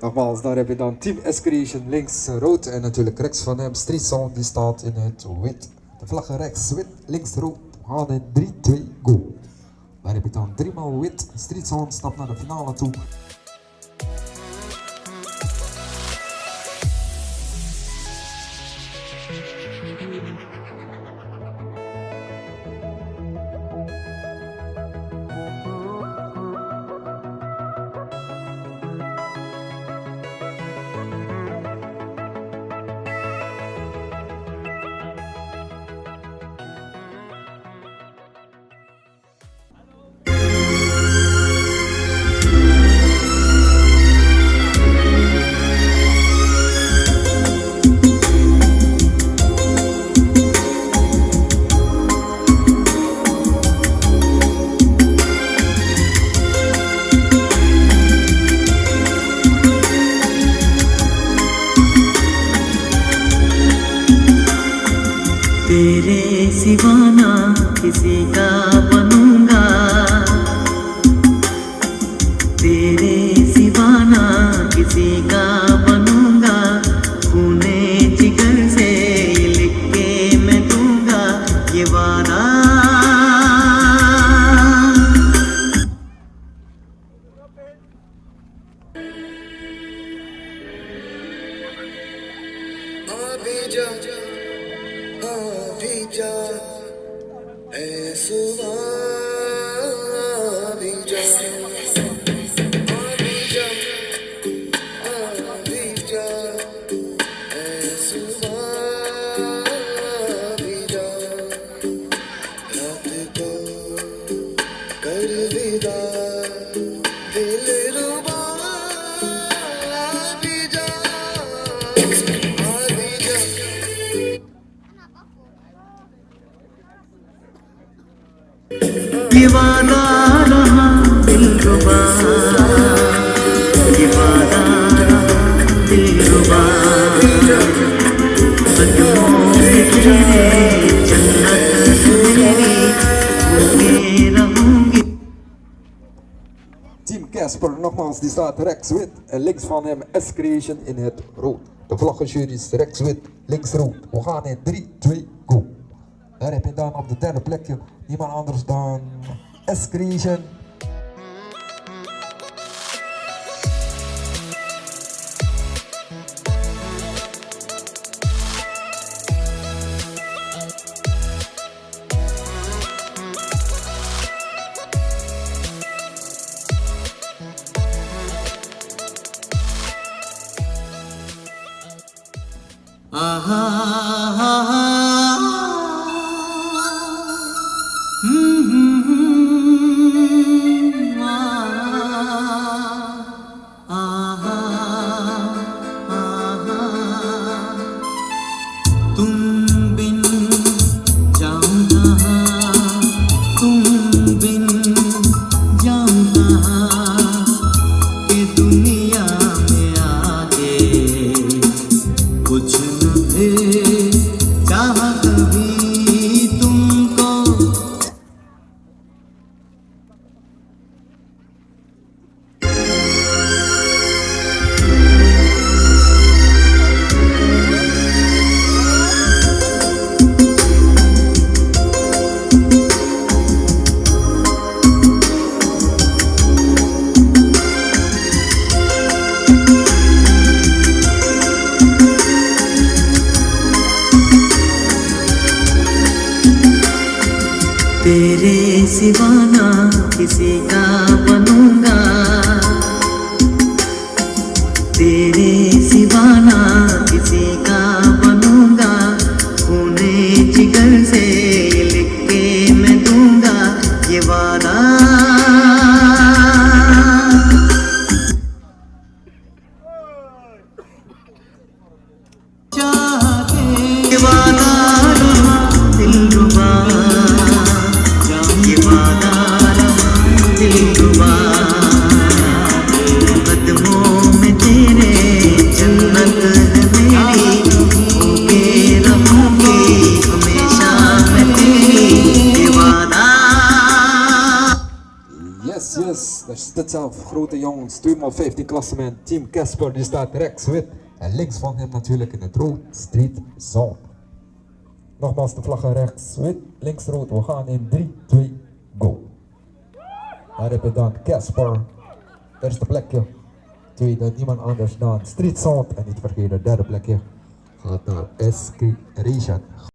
Nogmaals, daar heb je dan Team Excretion links rood en natuurlijk rechts van hem Street Sound die staat in het wit. De vlaggen rechts wit, links rood. We gaan in 3, 2, go. Daar heb je dan 3 maal wit. Street Sound stapt naar de finale toe. तेरे सिवा ना किसी का बनूंगा, तेरे सिवा ना किसी का बनूंगा, खूने जिगर से लिख के मैं दूंगा ये वादा। अभी जा अभी जा ऐ सुबह अभी जा अभी जा अभी जा ऐ सुबह अभी जा रात को कर विदा दिल रुबा अभी जा अभी जा। ये वादा रहा दिलरुबा, ये वादा रहा दिलरुबा, कदमों में तेरे जन्नत मेरी होके रहूंगी। Team Casper nogmaals, die staat rechts wit en links van hem Excretion in het rood. De vlaggenjury is rechts wit, links rood. We gaan in 3, 2, go. Daar heb je dan op de derde plekje niemand anders dan Excretion. Mm-hmm. तुम बिन जाऊं कहाँ, तुम बिन जाऊं कहाँ, कि दुनिया में आके कुछ न फिर चाहा कभी तुमको। तेरे सिवा ना किसी का बनूंगा, तेरे सिवा ना किसी का बनूंगा, खूने जिगर से लिख के मैं दूंगा ये वादा। चाहते ये वादा रहा दिलरुबा, ये वादा रहा दिलरुबा, कदमों में तेरे जन्नत है मेरी, होके रहूंगी हमेशा मैं तेरी, ये वादा। Yes, yes, daar zit zelf grote jongens, 2x15 klassement, team Casper, die staat rechts wit en links van hem natuurlijk in het rood, street zone. Nogmaals de vlaggen rechts wit, links rood, we gaan in 3, 2, go. Daar heb je dan Casper, eerste plekje, tweede niemand anders dan street zone en niet vergeten, derde plekje gaat naar SK Ration.